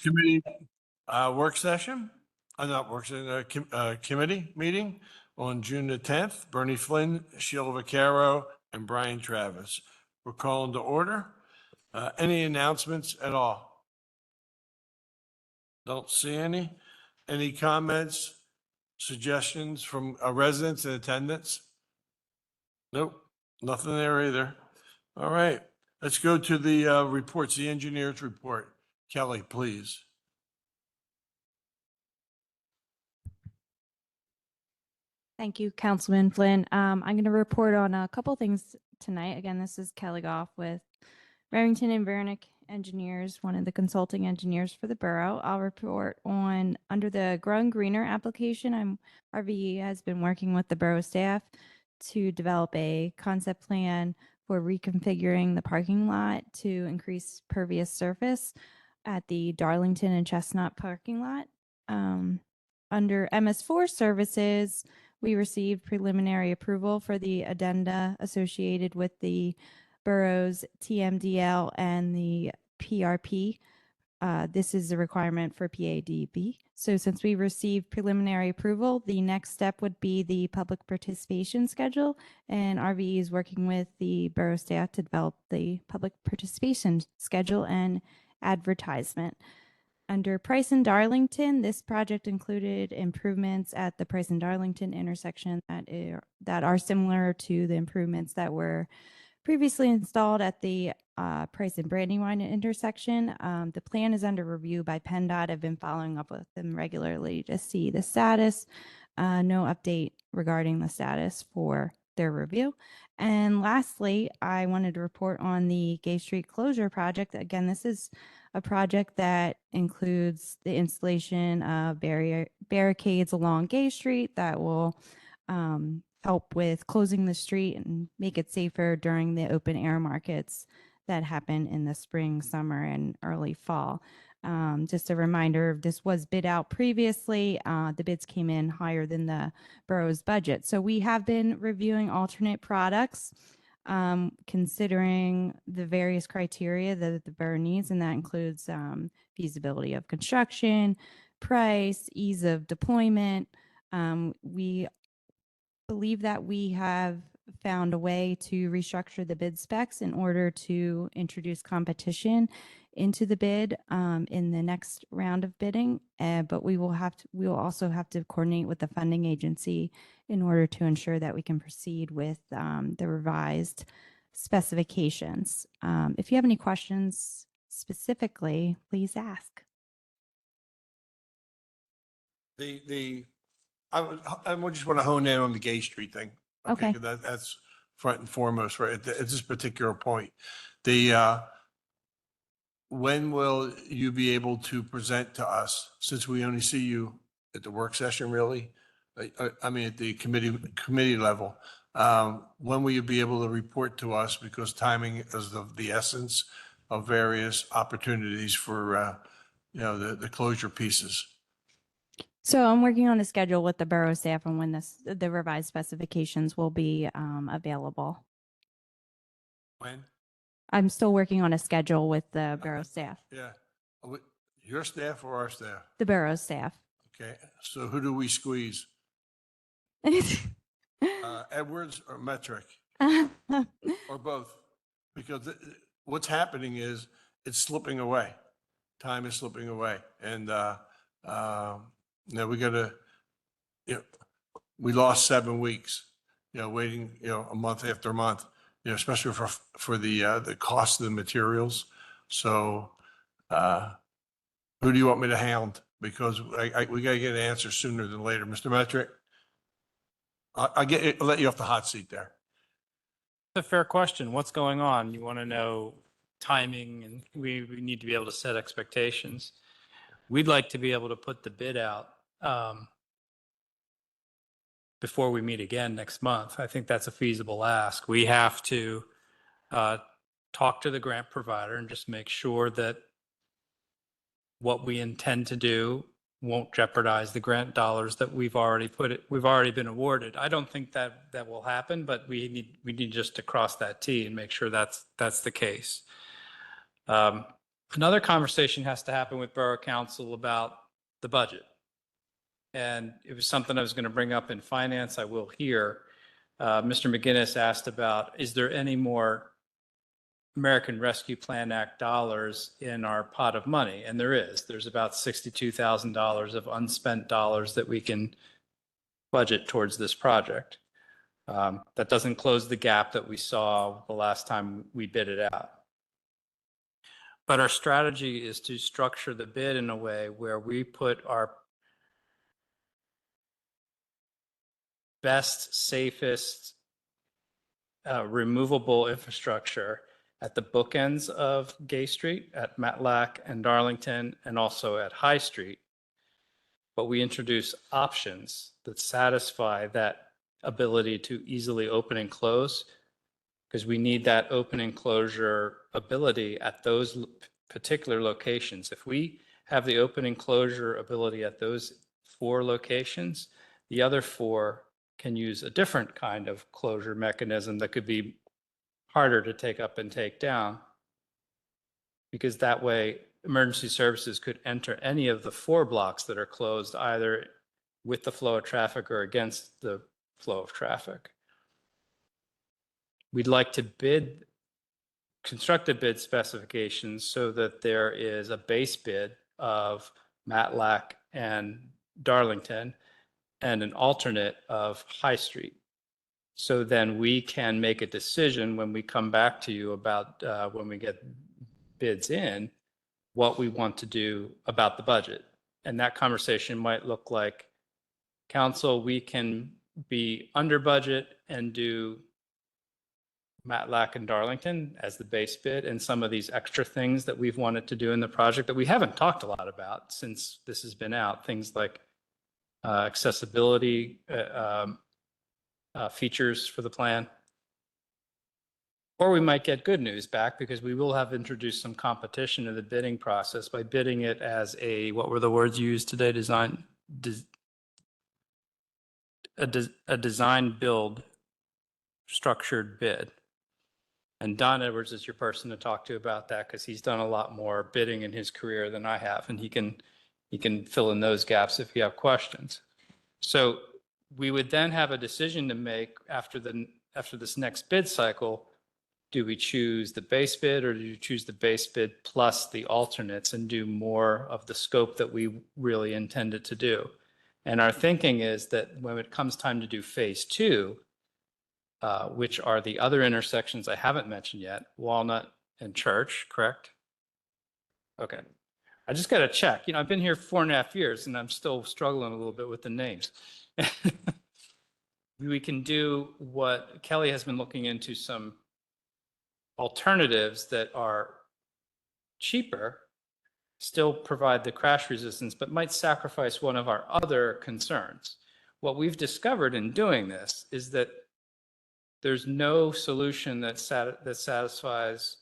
Committee work session, not work session, committee meeting on June the 10th. Bernie Flynn, Sheila Vaccaro, and Brian Travis. We're calling to order. Any announcements at all? Don't see any. Any comments, suggestions from residents in attendance? Nope, nothing there either. All right, let's go to the reports, the engineer's report. Kelly, please. Thank you, Councilman Flynn. I'm going to report on a couple things tonight. Again, this is Kelly Goff with Remington and Vernick Engineers, one of the consulting engineers for the borough. I'll report on under the Growing Greener application. RVE has been working with the borough staff to develop a concept plan for reconfiguring the parking lot to increase pervious surface at the Darlington and Chestnut parking lot. Under MS4 services, we received preliminary approval for the addenda associated with the borough's TMDL and the PRP. This is a requirement for PADB. So since we received preliminary approval, the next step would be the public participation schedule, and RVE is working with the borough staff to develop the public participation schedule and advertisement. Under Price and Darlington, this project included improvements at the Price and Darlington intersection that are similar to the improvements that were previously installed at the Price and Brandywine intersection. The plan is under review by PennDOT. I've been following up with them regularly to see the status. No update regarding the status for their review. And lastly, I wanted to report on the Gay Street closure project. Again, this is a project that includes the installation of barricades along Gay Street that will help with closing the street and make it safer during the open air markets that happen in the spring, summer, and early fall. Just a reminder, this was bid out previously. The bids came in higher than the borough's budget. So we have been reviewing alternate products, considering the various criteria that the borough needs, and that includes feasibility of construction, price, ease of deployment. We believe that we have found a way to restructure the bid specs in order to introduce competition into the bid in the next round of bidding. But we will also have to coordinate with the funding agency in order to ensure that we can proceed with the revised specifications. If you have any questions specifically, please ask. I just want to hone in on the Gay Street thing. Okay. 'Cause that's front and foremost, right, at this particular point. When will you be able to present to us, since we only see you at the work session, really? I mean, at the committee level, when will you be able to report to us? Because timing is of the essence of various opportunities for, the closure pieces. So I'm working on a schedule with the borough staff on when the revised specifications will be available. When? I'm still working on a schedule with the borough staff, Yeah. Your staff or our staff? the borough staff. Okay, so who do we squeeze? Edwards or Metric? Or both? Because what's happening is it's slipping away. Time is slipping away. And, we gotta, we lost 7 weeks, waiting, a month after month, especially for the cost of the materials. So, who do you want me to hound? Because we gotta get an answer sooner than later. Mr. Metric? I'll let you off the hot seat there. It's a fair question. What's going on? You want to know timing, and we need to be able to set expectations. We'd like to be able to put the bid out before we meet again next month. I think that's a feasible ask. We have to talk to the grant provider and just make sure that what we intend to do won't jeopardize the grant dollars that we've already been awarded. I don't think that will happen, but we need just to cross that T and make sure that's the case. Another conversation has to happen with Borough Council about the budget. And it was something I was going to bring up in finance. I will here. Mr. McGinnis asked about, is there any more American Rescue Plan Act dollars in our pot of money? And there is. There's about $62,000 of unspent dollars that we can budget towards this project. That doesn't close the gap that we saw the last time we bid it out. But our strategy is to structure the bid in a way where we put our best, safest, removable infrastructure at the bookends of Gay Street, at Matlack and Darlington, and also at High Street. But we introduce options that satisfy that ability to easily open and close, because we need that open and closure ability at those particular locations. If we have the open and closure ability at those 4 locations, the other 4 can use a different kind of closure mechanism that could be harder to take up and take down, because that way emergency services could enter any of the 4 blocks that are closed, either with the flow of traffic or against the flow of traffic. We'd like to construct a bid specifications so that there is a base bid of Matlack and Darlington and an alternate of High Street. So then we can make a decision when we come back to you about when we get bids in, what we want to do about the budget. And that conversation might look like, council, we can be under budget and do Matlack and Darlington as the base bid, and some of these extra things that we've wanted to do in the project that we haven't talked a lot about since this has been out, things like accessibility features for the plan. Or we might get good news back, because we will have introduced some competition in the bidding process by bidding it as a, what were the words used today, a design build structured bid. And Don Edwards is your person to talk to about that, because he's done a lot more bidding in his career than I have, and he can fill in those gaps if you have questions. So we would then have a decision to make after this next bid cycle. Do we choose the base bid, or do you choose the base bid plus the alternates and do more of the scope that we really intended to do? And our thinking is that when it comes time to do phase 2, which are the other intersections I haven't mentioned yet, Walnut and Church, correct? Okay. I just got to check. I've been here 4.5 years and I'm still struggling a little bit with the names. We can do what Kelly has been looking into, some alternatives that are cheaper, still provide the crash resistance, but might sacrifice one of our other concerns. What we've discovered in doing this is that there's no solution that satisfies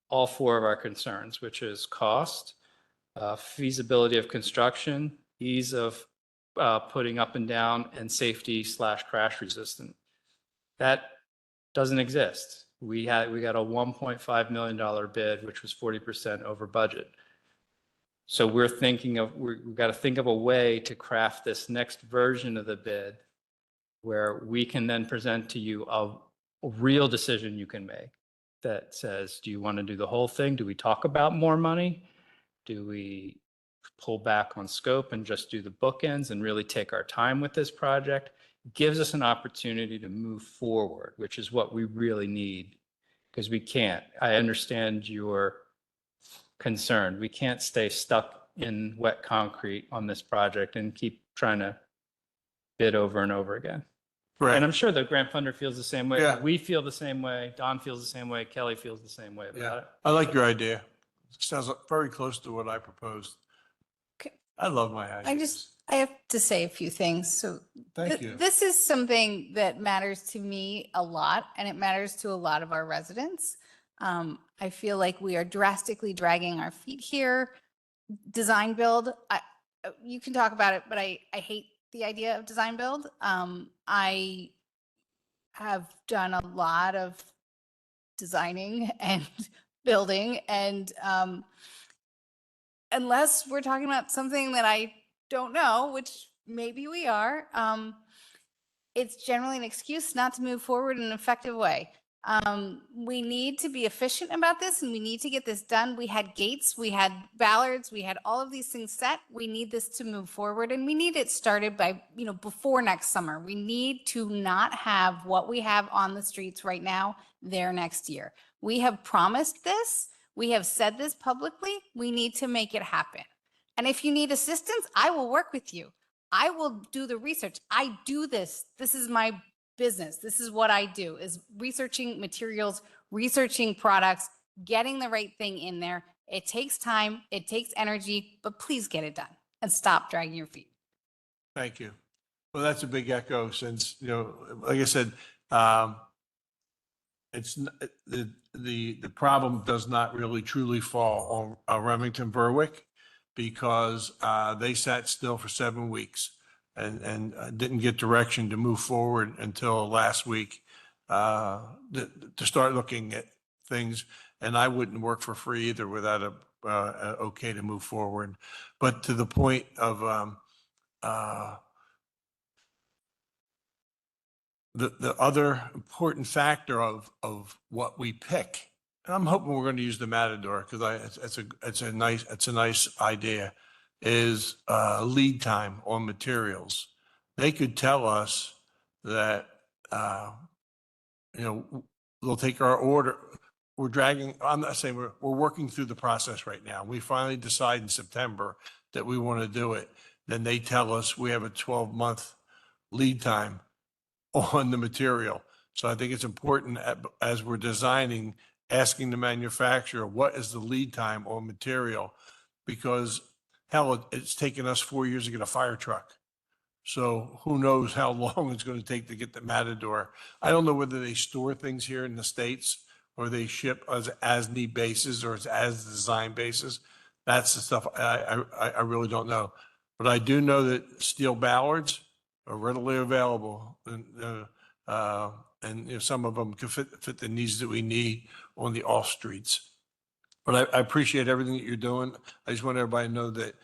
all 4 of our concerns, which is cost, feasibility of construction, ease of putting up and down, and safety/crash resistant. That doesn't exist. We got a $1.5 million bid, which was 40% over budget. So we've got to think of a way to craft this next version of the bid where we can then present to you a real decision you can make that says, do you want to do the whole thing? Do we talk about more money? Do we pull back on scope and just do the bookends and really take our time with this project? It gives us an opportunity to move forward, which is what we really need, because we can't. I understand your concern. We can't stay stuck in wet concrete on this project and keep trying to bid over and over again. Right. And I'm sure the grant funder feels the same way. Yeah. We feel the same way. Don feels the same way. Kelly feels the same way about Yeah, it. I like your idea. Sounds very close to what I proposed. Okay. I love my ideas. I have to say a few things. So Thank you. this is something that matters to me a lot, and it matters to a lot of our residents. I feel like we are drastically dragging our feet here. Design build, you can talk about it, but I hate the idea of design build. I have done a lot of designing and building, and unless we're talking about something that I don't know, which maybe we are, it's generally an excuse not to move forward in an effective way. We need to be efficient about this and we need to get this done. We had gates, we had ballards, we had all of these things set. We need this to move forward and we need it started by, before next summer. We need to not have what we have on the streets right now there next year. We have promised this. We have said this publicly. We need to make it happen. And if you need assistance, I will work with you. I will do the research. I do this. This is my business. This is what I do, is researching materials, researching products, getting the right thing in there. It takes time, it takes energy, but please get it done and stop dragging your feet. Thank you. Well, that's a big echo since, like I said, it's the problem does not really truly fall on Remington Berwick because they sat still for 7 weeks and didn't get direction to move forward until last week to start looking at things. And I wouldn't work for free either without a okay to move forward. But to the point of the other important factor of what we pick, and I'm hoping we're going to use the Matador because it's a nice idea, is lead time on materials. They could tell us that they'll take our order. We're dragging. I'm not saying we're working through the process right now. We finally decide in September that we want to do it. Then they tell us we have a 12-month lead time on the material. So I think it's important as we're designing, asking the manufacturer, what is the lead time on material? Because hell, it's taken us 4 years to get a fire truck. So who knows how long it's going to take to get the Matador. I don't know whether they store things here in the States or they ship as need basis or as design basis. That's the stuff I really don't know. But I do know that steel ballards are readily available, and some of them can fit the needs that we need on the off streets. But I appreciate everything that you're doing. I just want everybody to know that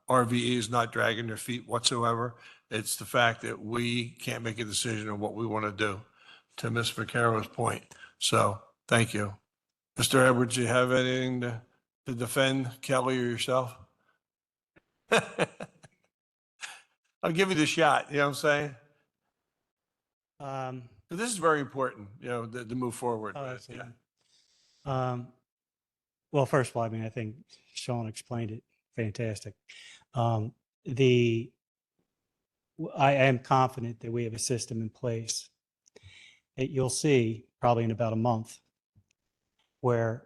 RVE is not dragging their feet whatsoever. It's the fact that we can't make a decision on what we want to do, to Ms. Vaquero's point. So thank you. Mr. Edwards, do you have anything to defend Kelly or yourself? I'll give you the shot, you know what I'm saying? This is very important, to move forward. Yeah. Well, first of all, I think Sean explained it fantastic. I am confident that we have a system in place that you'll see probably in about a month where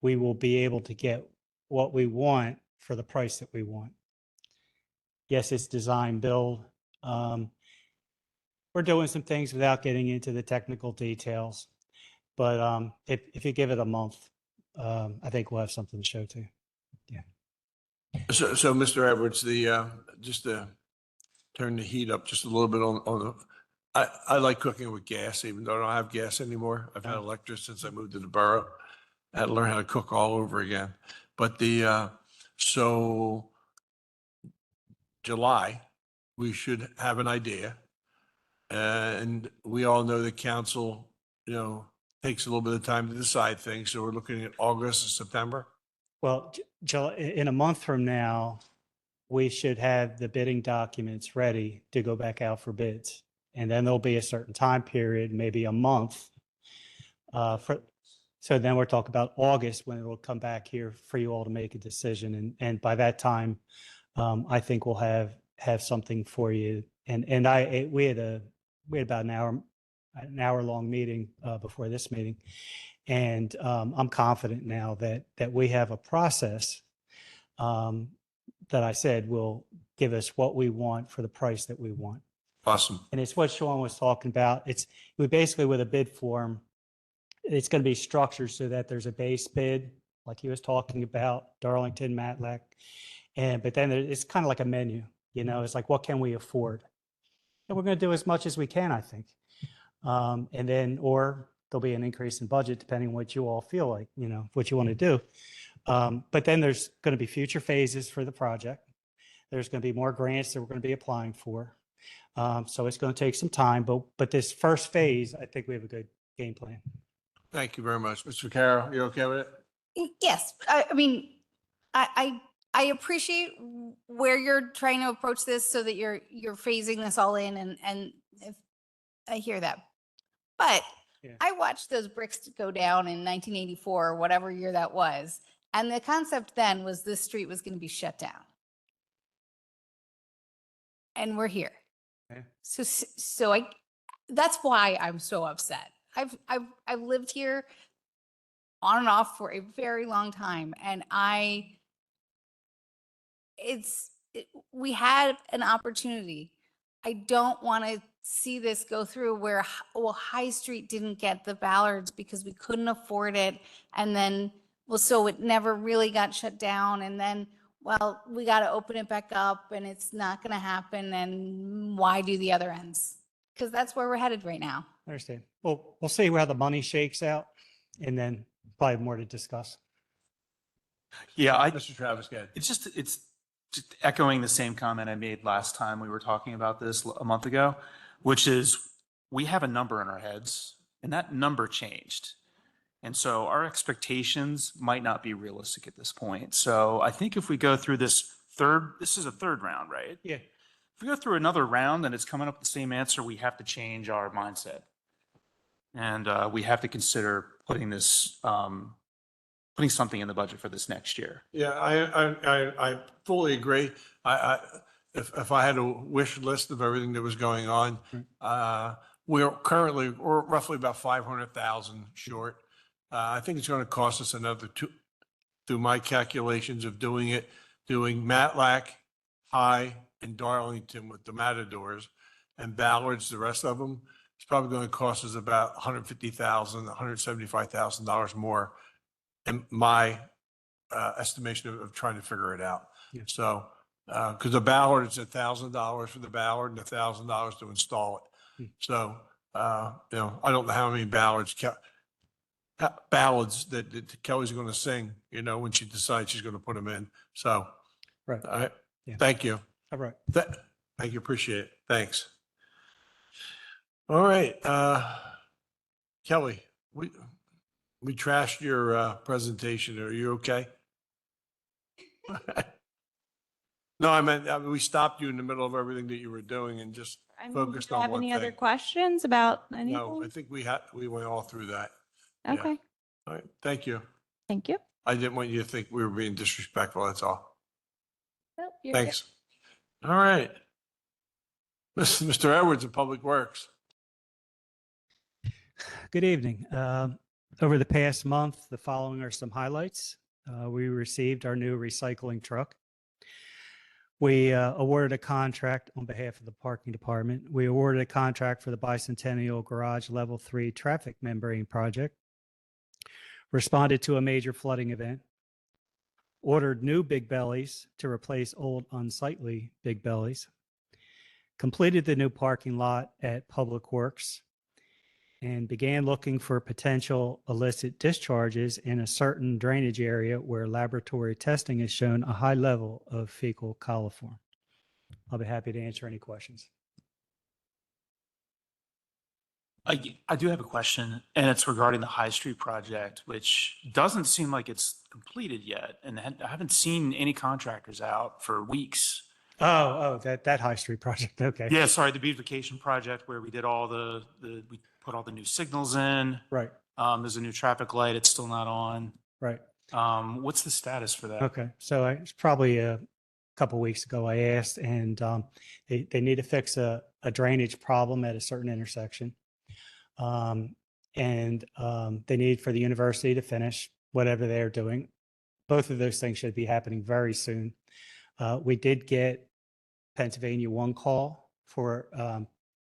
we will be able to get what we want for the price that we want. Yes, it's design build. We're doing some things without getting into the technical details, but if you give it a month, I think we'll have something to show to you. Yeah. So Mr. Edwards, just to turn the heat up just a little bit on I like cooking with gas, even though I don't have gas anymore. I've had electric since I moved to the borough. I had to learn how to cook all over again. But so July, we should have an idea. And we all know that council, takes a little bit of time to decide things. So we're looking at August and September. Well, in a month from now, we should have the bidding documents ready to go back out for bids. And then there'll be a certain time period, maybe a month. So then we're talking about August when it will come back here for you all to make a decision. And by that time, I think we'll have something for you. And we had about an hour long meeting before this meeting. And I'm confident now that we have a process that I said will give us what we want for the price that we want. Awesome. And it's what Sean was talking about. We basically, with a bid form, it's going to be structured so that there's a base bid, like he was talking about, Darlington, Matlack. But then it's kind of like a menu, it's like, what can we afford? And we're going to do as much as we can, I think. And then, or there'll be an increase in budget depending on what you all feel like, what you want to do. But then there's going to be future phases for the project. There's going to be more grants that we're going to be applying for. So it's going to take some time, but this first phase, I think we have a good game plan. Thank you very much. Mr. Carroll, you okay with it? Yes, I mean, I appreciate where you're trying to approach this so that you're phasing this all in and if, I hear that. But Yeah. I watched those bricks go down in 1984, or whatever year that was. And the concept then was this street was going to be shut down. And we're here. Yeah. So that's why I'm so upset. I've lived here on and off for a very long time, and we had an opportunity. I don't want to see this go through where, well, High Street didn't get the Ballards because we couldn't afford it, and then, well, so it never really got shut down, and then, well, we got to open it back up, and it's not going to happen, and why do the other ends? Because that's where we're headed right now. I understand. Well, we'll see how the money shakes out, and then probably more to discuss. Yeah, Mr. Travis, go ahead. it's just echoing the same comment I made last time we were talking about this a month ago, which is we have a number in our heads and that number changed. And so our expectations might not be realistic at this point. So I think if we go through this is a third round, right? Yeah. If we go through another round and it's coming up with the same answer, we have to change our mindset. And we have to consider putting something in the budget for this next year. Yeah, I fully agree. If I had a wish list of everything that was going on, we're roughly about 500,000 short. I think it's going to cost us another through my calculations of doing Matlack, High, and Darlington with the Matadors, and Ballards, the rest of them. It's probably going to cost us about $150,000, $175,000 more in my estimation of trying to figure it out. Yeah. So, because the Ballard is $1,000 for the Ballard and $1,000 to install it. So, I don't know how many ballads that Kelly's going to sing, when she decides she's going to put them in. So, Right. all right. Yeah. Thank you. All right. Thank you. Appreciate it. Thanks. All right. Kelly, we trashed your presentation. Are you okay? No, I meant we stopped you in the middle of everything that you were doing and just I mean, focused do you on have one any other thing. questions about No, I anything? think we went all through that. yeah. Okay, All right. Thank you. thank you. I didn't want you to think we were being disrespectful. That's all. Nope, you're good. Thanks. All right. Mr. Edwards of Public Works. Good evening. Over the past month, the following are some highlights. We received our new recycling truck. We awarded a contract on behalf of the parking department. We awarded a contract for the Bicentennial Garage Level 3 traffic membrane project. Responded to a major flooding event. Ordered new big bellies to replace old unsightly big bellies. Completed the new parking lot at Public Works and began looking for potential illicit discharges in a certain drainage area where laboratory testing has shown a high level of fecal coliform. I'll be happy to answer any questions. I do have a question, and it's regarding the High Street project, which doesn't seem like it's completed yet. And I haven't seen any contractors out for weeks. That High Street project. Okay. Yeah, sorry, the beautification project where we did all we put all the new signals in. Right. There's a new traffic light. It's still not on. Right. What's the status for that? Okay. So it's probably a couple weeks ago I asked, and they need to fix a drainage problem at a certain intersection. And they need for the university to finish whatever they're doing. Both of those things should be happening very soon. We did get Pennsylvania One call for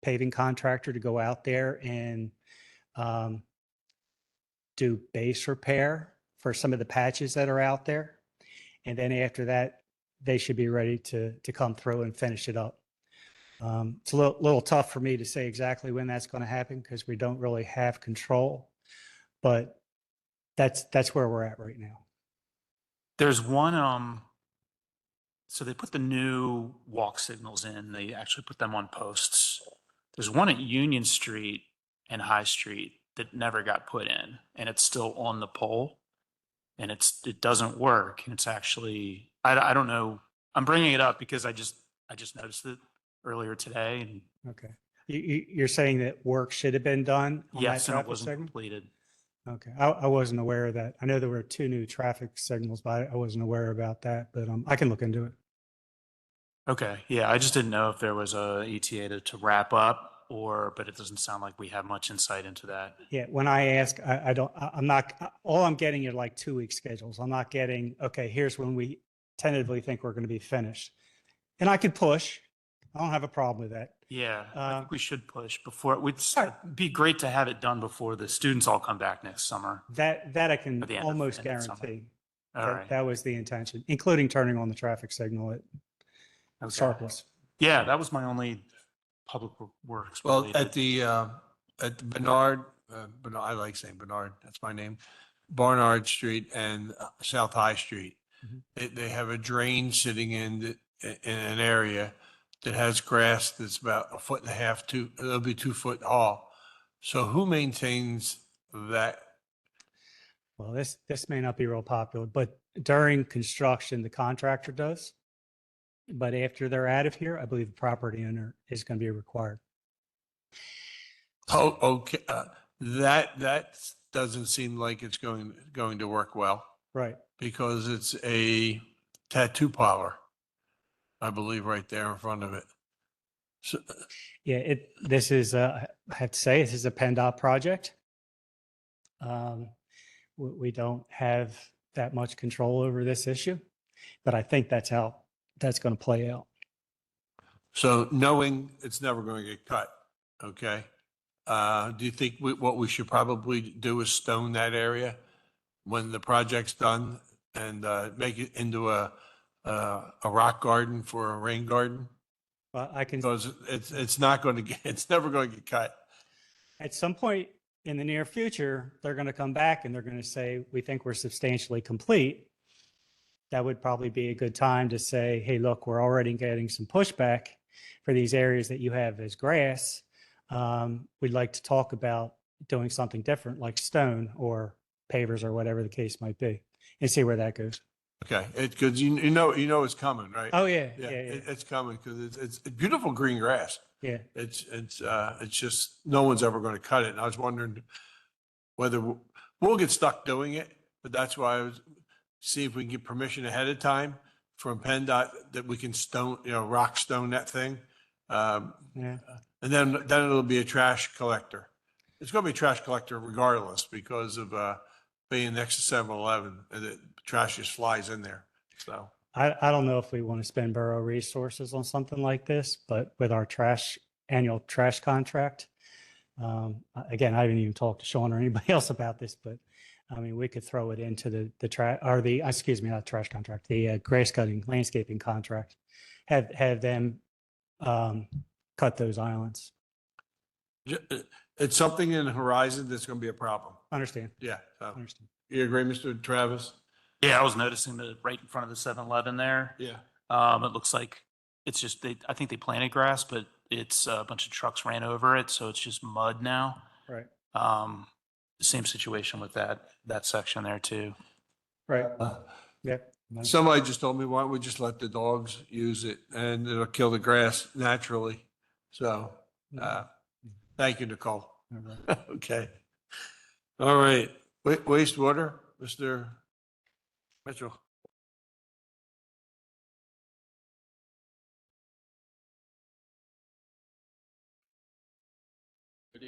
paving contractor to go out there and do base repair for some of the patches that are out there. And then after that, they should be ready to come through and finish it up. It's a little tough for me to say exactly when that's going to happen because we don't really have control, but that's where we're at right now. There's one, so they put the new walk signals in. They actually put them on posts. There's one at Union Street and High Street that never got put in, and it's still on the pole, and it doesn't work. And it's actually, I don't know. I'm bringing it up because I just noticed it earlier today, and Okay. You're saying that work should have been done on that yes, and it traffic wasn't signal? completed. Okay, I wasn't aware of that. I know there were 2 new traffic signals, but I wasn't aware about that, but I can look into it. Okay, yeah, I just didn't know if there was a ETA to wrap up, but it doesn't sound like we have much insight into that. Yeah, when I ask, I'm not, all I'm getting are like 2-week schedules. I'm not getting, okay, here's when we tentatively think we're going to be finished. And I could push. I don't have a problem with that. Yeah, I think we should push before, it'd Alright. be great to have it done before the students all come back next summer. That I can At the end of- almost end of summer. guarantee. All That, right. that was the intention, including turning on the traffic signal at Okay. Sharpless. Yeah, that was my only public works. Well, related. at the Bernard, I like saying Bernard, that's my name, Barnard Street and South High Street. Mhm. They have a drain sitting in an area that has grass that's about 1.5 feet, it'll be 2 foot tall. So who maintains that? Well, this may not be real popular, but during construction, the contractor does. But after they're out of here, I believe the property owner is going to be required. Oh, okay, that doesn't seem like it's going to work well Right. because it's a tattoo parlor, I believe, right there in front of it. So, Yeah, this is, I have to say, this is a PennDOT project. We don't have that much control over this issue, but I think that's how that's going to play out. so knowing it's never going to get cut, okay? Do you think what we should probably do is stone that area when the project's done and make it into a rock garden for a rain garden? But I can, Because it's not going to get, it's never going to get cut. at some point in the near future, they're going to come back and they're going to say, we think we're substantially complete. That would probably be a good time to say, hey, look, we're already getting some pushback for these areas that you have as grass. We'd like to talk about doing something different like stone or pavers or whatever the case might be and see where that goes. Okay, because you know it's coming, right? Oh, yeah, Yeah, yeah, yeah, it's coming because it's beautiful green grass. yeah. It's just, no one's ever going to cut it. And I was wondering whether we'll get stuck doing it, but that's why I was, see if we can get permission ahead of time from PennDOT that we can rock stone that thing. Yeah. And then it'll be a trash collector. It's going to be a trash collector regardless because of being next to 7-Eleven and the trash just flies in there. So, I don't know if we want to spend borough resources on something like this, but with our annual trash contract, again, I haven't even talked to Sean or anybody else about this, but I mean, we could throw it into not trash contract, the grass cutting landscaping contract, have them cut those islands. it's something in the horizon that's going to be a problem. Understand, Yeah. So, understand. you agree, Mr. Travis? Yeah, I was noticing that right in front of the 7-Eleven there. Yeah. It looks like it's just, I think they planted grass, but it's a bunch of trucks ran over it, so it's just mud now. Right, Same situation with that section there too. right. Yeah. Somebody just told me, why don't we just let the dogs use it and it'll kill the grass naturally? So, thank you, Nicole. All right. Okay. All right. Wastewater, Mr. Mitchell.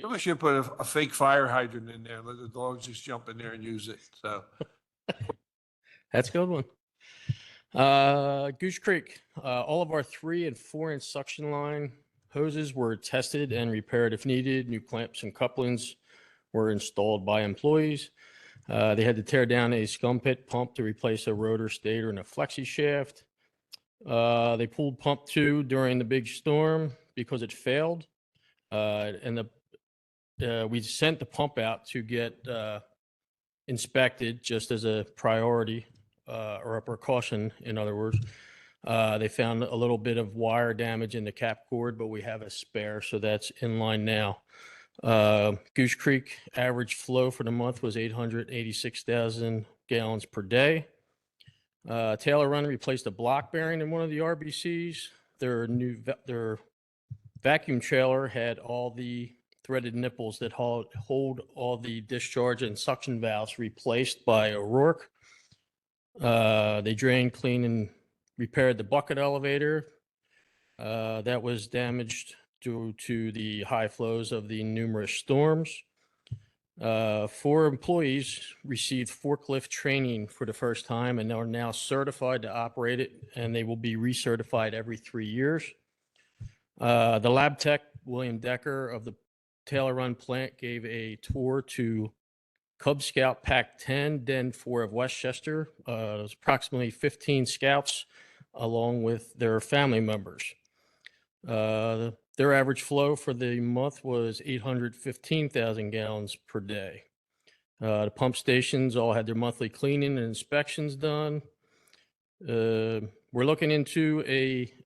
We should put a fake fire hydrant in there, let the dogs just jump in there and use it. So, That's a good one. Goose Creek, all of our 3 and 4 inch suction line hoses were tested and repaired if needed. New clamps and couplings were installed by employees. They had to tear down a scum pit pump to replace a rotor stator and a flexi shaft. They pulled pump 2 during the big storm because it failed. And we sent the pump out to get inspected just as a priority. or a precaution, in other words. They found a little bit of wire damage in the cap cord, but we have a spare, so that's in line now. Goose Creek average flow for the month was 886,000 gallons per day. Taylor Run replaced a block bearing in one of the RBCs. Their vacuum trailer had all the threaded nipples that hold all the discharge and suction valves replaced by O'Rourke. They drained, cleaned, and repaired the bucket elevator. That was damaged due to the high flows of the numerous storms. 4 employees received forklift training for the first time and are now certified to operate it, and they will be recertified every 3 years. The lab tech, William Decker of the Taylor Run plant, gave a tour to Cub Scout Pack 10, Den 4 of Westchester. There's approximately 15 scouts along with their family members. Their average flow for the month was 815,000 gallons per day. The pump stations all had their monthly cleaning and inspections done. We're looking into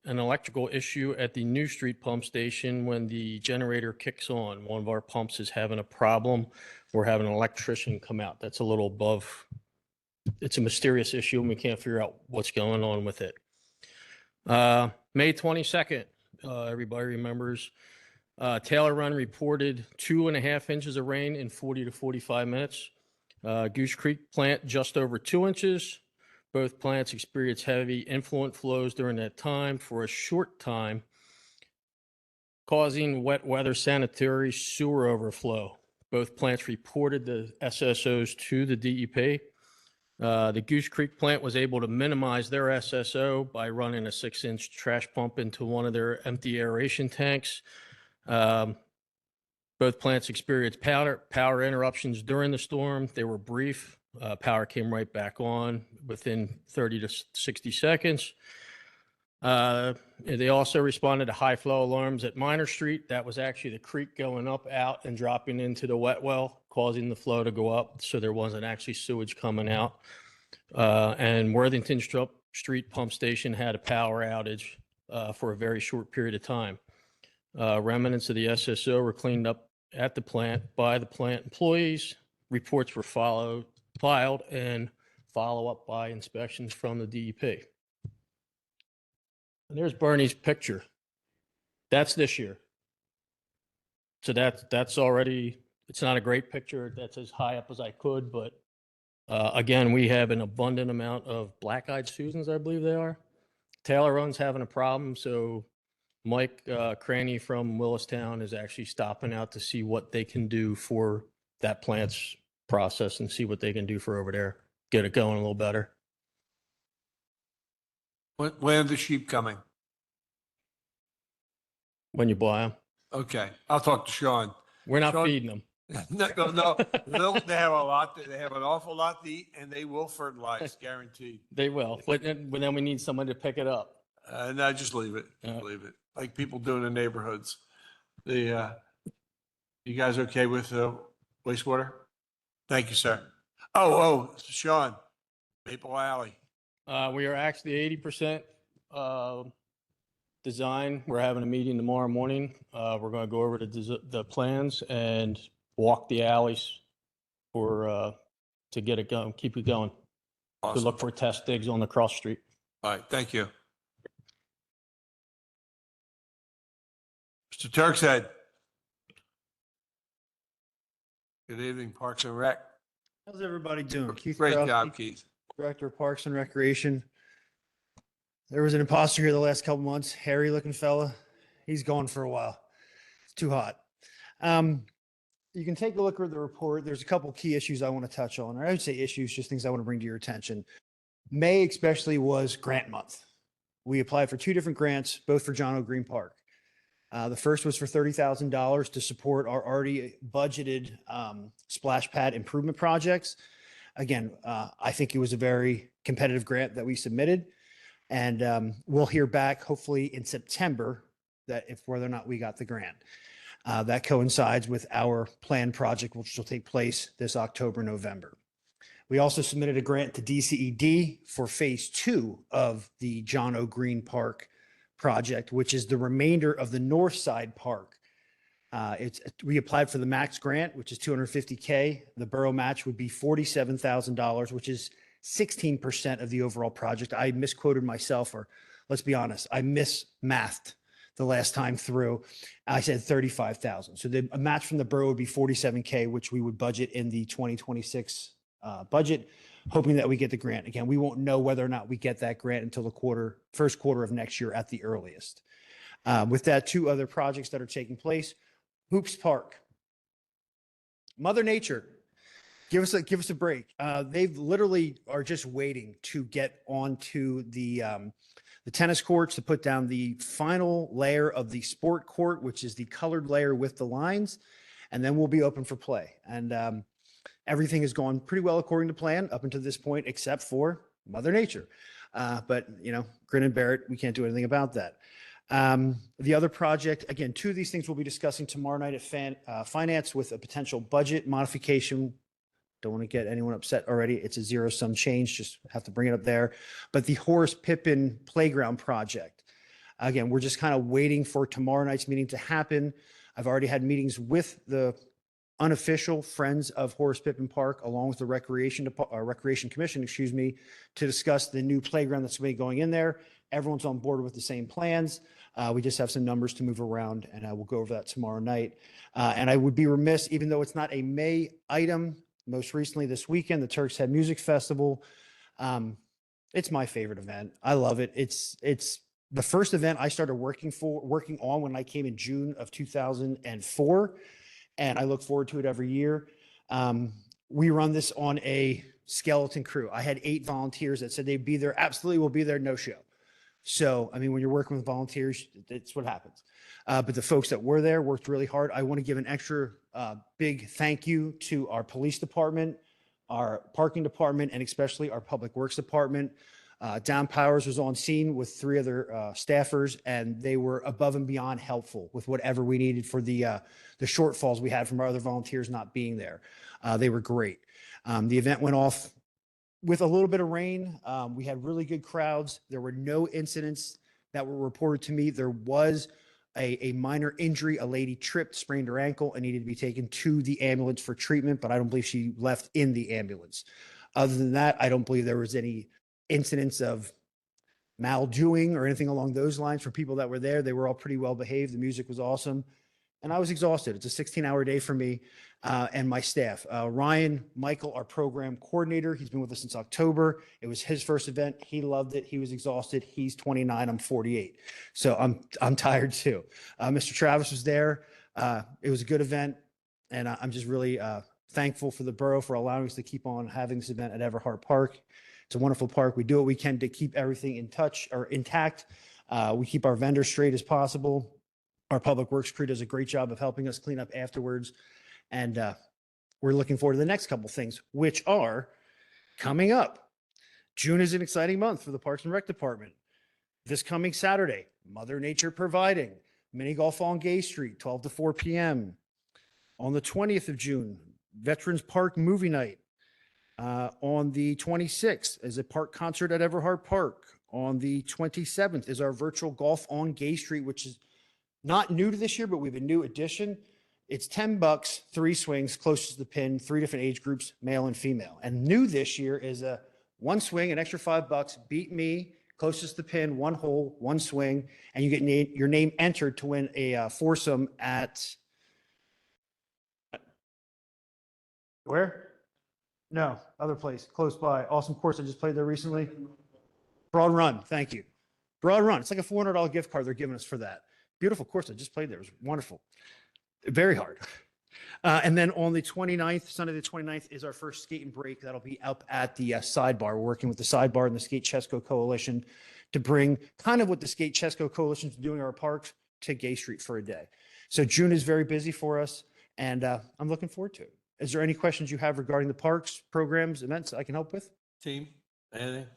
an electrical issue at the New Street pump station when the generator kicks on. One of our pumps is having a problem. We're having an electrician come out. That's a little above. It's a mysterious issue, and we can't figure out what's going on with it. May 22nd, everybody remembers, Taylor Run reported 2.5 inches of rain in 40 to 45 minutes. Goose Creek plant just over 2 inches. Both plants experienced heavy influent flows during that time for a short time, causing wet weather sanitary sewer overflow. Both plants reported the SSOs to the DEP. The Goose Creek plant was able to minimize their SSO by running a 6-inch trash pump into one of their empty aeration tanks. Both plants experienced power interruptions during the storm. They were brief. Power came right back on within 30 to 60 seconds. They also responded to high flow alarms at Minor Street. That was actually the creek going up, out, and dropping into the wet well, causing the flow to go up. So there wasn't actually sewage coming out. And Worthington Street pump station had a power outage for a very short period of time. Remnants of the SSO were cleaned up at the plant by the plant employees. Reports were filed and follow up by inspections from the DEP. And there's Bernie's picture. That's this year. So that's already, it's not a great picture. That's as high up as I could, but again, we have an abundant amount of black-eyed Susans, I believe they are. Taylor Run's having a problem, so Mike Cranny from Willistown is actually stopping out to see what they can do for that plant's process and see what they can do for over there, get it going a little better. When are the sheep coming? When you buy them, Okay, I'll talk to Sean. we're not Sean- feeding them. No, they have a lot, they have an awful lot to eat, and they will fertilize, guaranteed. They will, but then we need someone to pick it up. No, just leave it, leave it, like people do in the neighborhoods. You guys okay with wastewater? Thank you, sir. Oh, Sean, Maple Alley. We are actually 80% design. We're having a meeting tomorrow morning. We're going to go over the plans and walk the alleys to get it going, keep it going. To Awesome. look for test digs on the cross street. All right, thank you. Mr. Turkshead. Good evening, Parks and Rec. How's everybody doing? Keith Great Krause, job, Keith. Director of Parks and Recreation. There was an imposter here the last couple months, hairy looking fella. He's gone for a while. It's too hot. You can take a look at the report. There's a couple key issues I want to touch on, or I would say issues, just things I want to bring to your attention. May especially was grant month. We applied for 2 different grants, both for John O'Green Park. The first was for $30,000 to support our already budgeted splash pad improvement projects. Again, I think it was a very competitive grant that we submitted, and we'll hear back hopefully in September that if whether or not we got the grant. That coincides with our planned project, which will take place this October, November. We also submitted a grant to DCED for phase 2 of the John O. Green Park project, which is the remainder of the North Side Park. We applied for the max grant, which is $250K. The borough match would be $47,000, which is 16% of the overall project. I misquoted myself, or let's be honest, I mismathed the last time through. I said 35,000. So the match from the borough would be 47K, which we would budget in the 2026 budget, hoping that we get the grant. Again, we won't know whether or not we get that grant until the first quarter of next year at the earliest. With that, 2 other projects that are taking place. Hoops Park. Mother Nature, give us a break. They've literally are just waiting to get onto the tennis courts to put down the final layer of the sport court, which is the colored layer with the lines, and then we'll be open for play. And everything has gone pretty well according to plan up until this point, except for Mother Nature. But grin and bear it. We can't do anything about that. The other project, again, 2 of these things we'll be discussing tomorrow night at finance with a potential budget modification. Don't want to get anyone upset already. It's a zero-sum change. Just have to bring it up there. But the Horace Pippin Playground project, again, we're just kind of waiting for tomorrow night's meeting to happen. I've already had meetings with the unofficial Friends of Horace Pippin Park, along with the Recreation Commission, to discuss the new playground that's going to be going in there. Everyone's on board with the same plans. We just have some numbers to move around, and we'll go over that tomorrow night. And I would be remiss, even though it's not a May item, most recently this weekend, the Turk's Head Music Festival. It's my favorite event. I love it. It's the first event I started working on when I came in June of 2004. And I look forward to it every year. We run this on a skeleton crew. I had 8 volunteers that said they'd be there. Absolutely will be there, no show. So, I mean, when you're working with volunteers, it's what happens. But the folks that were there worked really hard. I want to give an extra big thank you to our police department, our parking department, and especially our public works department. Down Powers was on scene with 3 other staffers, and they were above and beyond helpful with whatever we needed for the shortfalls we had from our other volunteers not being there. They were great. The event went off with a little bit of rain. We had really good crowds. There were no incidents that were reported to me. There was a minor injury. A lady tripped, sprained her ankle, and needed to be taken to the ambulance for treatment, but I don't believe she left in the ambulance. Other than that, I don't believe there was any incidents of maldoing or anything along those lines for people that were there. They were all pretty well behaved. The music was awesome. And I was exhausted. It's a 16-hour day for me and my staff. Ryan Michael, our program coordinator, he's been with us since October. It was his first event. He loved it. He was exhausted. He's 29. I'm 48. So I'm tired too. Mr. Travis was there. It was a good event. And I'm just really thankful for the borough for allowing us to keep on having this event at Everhart Park. It's a wonderful park. We do what we can to keep everything intact. We keep our vendors straight as possible. Our public works crew does a great job of helping us clean up afterwards. And we're looking forward to the next couple things, which are coming up. June is an exciting month for the Parks and Rec Department. This coming Saturday, Mother Nature providing, mini golf on Gay Street, 12 to 4 p.m. On the 20th of June, Veterans Park Movie Night. On the 26th is a park concert at Everhart Park. On the 27th is our virtual golf on Gay Street, which is not new to this year, but we have a new addition. It's $10, 3 swings, closest to the pin, 3 different age groups, male and female. And new this year is a 1 swing, an extra $5, beat me, closest to the pin, 1 hole, 1 swing, and you get your name entered to win a foursome at where? No, other place, close by. Awesome course I just played there recently. Broad Run, thank you. Broad Run, it's like a $400 gift card they're giving us for that. Beautiful course I just played there. It was wonderful. Very hard. And then on the 29th, Sunday the 29th, is our first skate and break. That'll be up at the Sidebar. We're working with the Sidebar and the Skate Chesco Coalition to bring kind of what the Skate Chesco Coalition is doing in our parks to Gay Street for a day. So June is very busy for us, and I'm looking forward to it. Is there any questions you have regarding the parks, programs, events I can help with? Team, anything?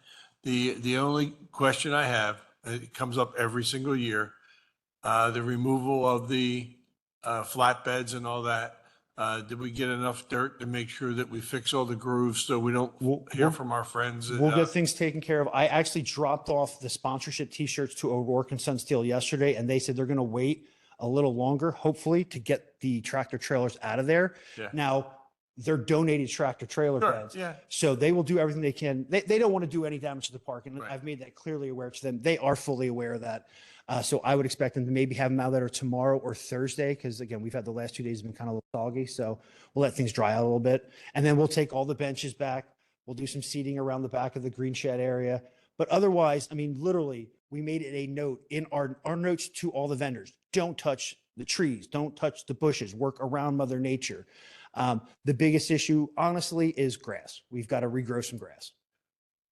The only question I have, and it comes up every single year, the removal of the flatbeds and all that. Did we get enough dirt to make sure that we fix all the grooves so we don't We'll- hear we'll- from our friends? We'll get things taken care of. I actually dropped off the sponsorship T-shirts to O'Rourke and Son Steel yesterday, and they said they're going to wait a little longer, hopefully, to get the tractor trailers out of there. Yeah. Now, they're donated tractor trailer Sure, beds. yeah. So they will do everything they can. They don't want to do any damage to the park, and Right. I've made that clearly aware to them. They are fully aware of that. So I would expect them to maybe have them out there tomorrow or Thursday, because again, we've had the last 2 days have been kind of soggy. So we'll let things dry out a little bit, and then we'll take all the benches back. We'll do some seating around the back of the green shed area. But otherwise, I mean, literally, we made it a note in our notes to all the vendors. Don't touch the trees. Don't touch the bushes. Work around Mother Nature. The biggest issue, honestly, is grass. We've got to regrow some grass.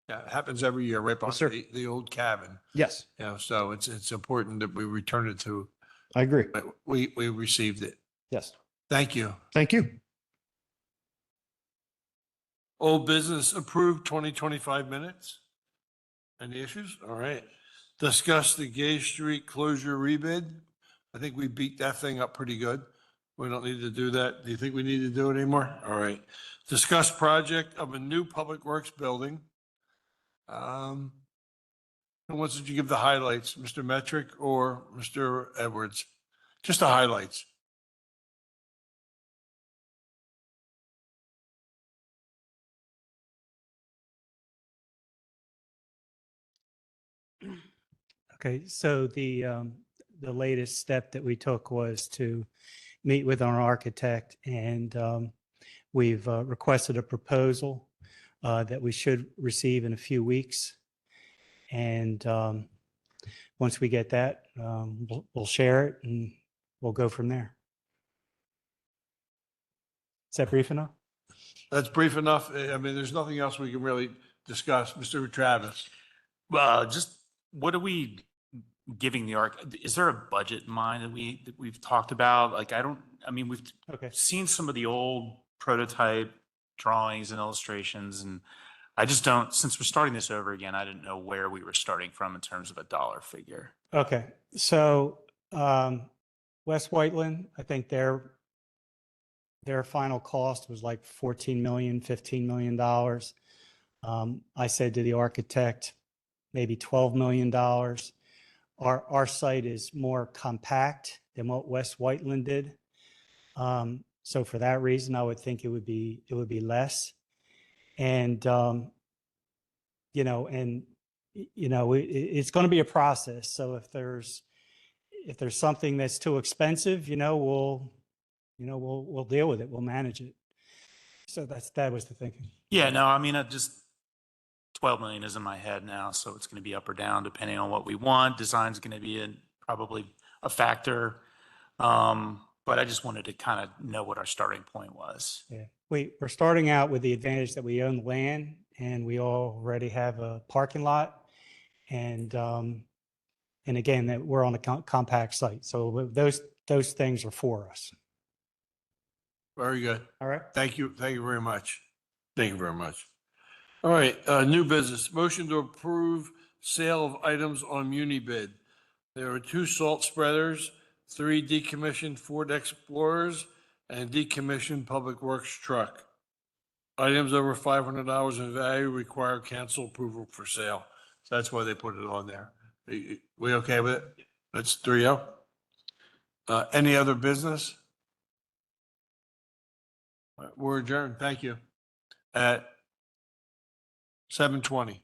Yeah, it happens every year, right Yes, sir. behind the old cabin. Yes, So it's important that we return it to, I agree. but we received it. Yes. Thank you. Thank you. Old business approved 2025 minutes. Any issues? All right. Discuss the Gay Street closure rebid. I think we beat that thing up pretty good. We don't need to do that. Do you think we need to do it anymore? All right. Discuss project of a new public works building. Who wants to give the highlights, Mr. Metric or Mr. Edwards? Just the highlights. Okay, so the latest step that we took was to meet with our architect, and we've requested a proposal that we should receive in a few weeks. And once we get that, we'll share it and we'll go from there. Is that brief enough? That's brief enough. I mean, there's nothing else we can really discuss. Mr. Travis. Just what are we giving the arc? Is there a budget in mind that we've talked about? Like, I mean, we've Okay. seen some of the old prototype drawings and illustrations, and I just don't, since we're starting this over again, I didn't know where we were starting from in terms of a dollar figure. Okay, so West Whiteland, I think their final cost was like 14 million, $15 million. I said to the architect, maybe $12 million. Our site is more compact than what West Whiteland did. So for that reason, I would think it would be less. And it's going to be a process. So if there's something that's too expensive, we'll deal with it. We'll manage it. So that was the thinking. Yeah, no, I mean, 12 million is in my head now, so it's going to be up or down depending on what we want. Design's going to be probably a factor. But I just wanted to kind of know what our starting point was. Yeah, we're starting out with the advantage that we own the land and we already have a parking lot, and again that we're on a compact site. So those things are for us. Very good. All right. Thank you. Thank you very much. Thank you very much. All right, new business. Motion to approve sale of items on muni bid. There are 2 salt spreaders, 3 decommissioned Ford Explorers, and a decommissioned Public Works truck. Items over $500 in value require council approval for sale. So that's why they put it on there. We okay with it? That's 3-0. Any other business? We're adjourned. Thank you. At 7:20.